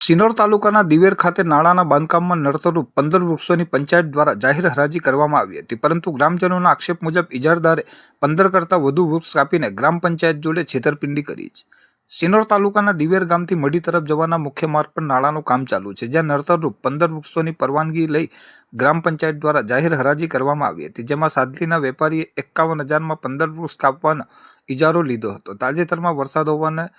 સિનોર તાલુકાના દિવેર ખાતે નાળાના બાંધકામમાં નડતરરૂપ 15 વૃક્ષોની પંચાયત દ્વારા જાહેર હરાજી કરવામાં આવી હતી, પરંતુ ગ્રામજનોના આક્ષેપ મુજબ ઇજારદારે 15 કરતાં વધુ વૃક્ષ કાપીને ગ્રામ પંચાયત જોડે છેતરપિંડી કરી છે. સિનોર તાલુકાના દિવેર ગામથી મઢી તરફ જવાના મુખ્ય માર્ગ પર નાળાનું કામ ચાલુ છે, જ્યાં નડતરરૂપ 15 વૃક્ષોની પરવાનગી લઈ ગ્રામ પંચાયત દ્વારા જાહેર હરાજી કરવામાં આવી હતી, જેમાં સાદલીના વેપારીએ 51,000માં 15 વૃક્ષ કાપવાનો ઇજારો લીધો હતો. તાજેતરમાં વરસાદ હોવાને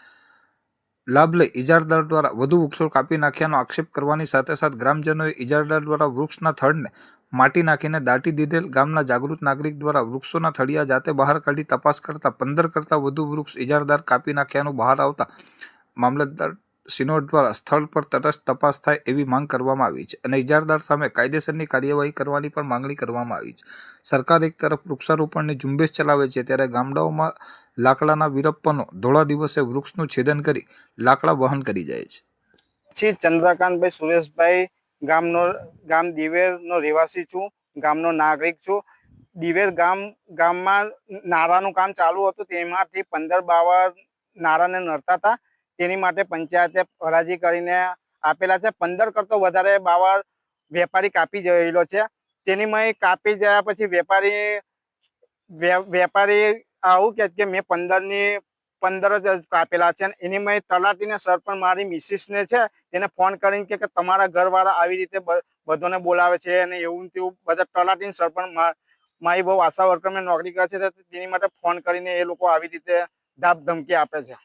લાભ લઈ ઇજારદાર દ્વારા વધુ વૃક્ષો કાપી નાખ્યાનો આક્ષેપ કરવાની સાથે સાથે ગ્રામજનોએ ઇજારદાર દ્વારા વૃક્ષના થડને માટી નાખીને દાટી દીધેલ. ગામના જાગૃત નાગરિક દ્વારા વૃક્ષોના થળિયા જાતે બહાર કાઢી તપાસ કરતા 15 કરતાં વધુ વૃક્ષ ઇજારદાર કાપી નાખ્યાનું બહાર આવતા મામલતદાર સિનોર દ્વારા સ્થળ પર તટસ્થ તપાસ થાય એવી માંગ કરવામાં આવી છે અને ઇજારદાર સામે કાયદેસરની કાર્યવાહી કરવાની પણ માંગણી કરવામાં આવી છે. સરકાર એક તરફ વૃક્ષારોપણની ઝુંબેશ ચલાવે છે, ત્યારે ગામડાઓમાં લાકડાના વીરપ્પનો ધોળા દિવસે વૃક્ષનું છેદન કરી લાકડા વહન કરી જાય છે. પછી ચંદ્રકાંતભાઈ સુરેશભાઈ ગામ દિવેરનો રહેવાસી છું, ગામનો નાગરિક છું. દિવેર ગામમાં નાળાનું કામ ચાલુ હતું, તેમાંથી 15 બાવળ નાળાને નડતા હતા. તેની માટે પંચાયતે હરાજી કરીને આપેલા છે. 15 કરતો વધારે બાવળ વેપારી કાપી ગયેલો છે. તેની મેં કાપી ગયા પછી વેપારી આવું કે મેં 15 જ કાપેલા છે. એની મેં તલાટીને સરપંચ મારી મિસિસને છે તેને ફોન કરીને કે તમારા ઘરવાળા આવી રીતે બધાને બોલાવે છે અને એવું તેવું બધા તલાટીને સરપંચ મારી બહુ આશા વર્કરમાં નોકરી કરે છે, તેની માટે ફોન કરીને એ લોકો આવી રીતે ધાપ ધમકી આપે છે.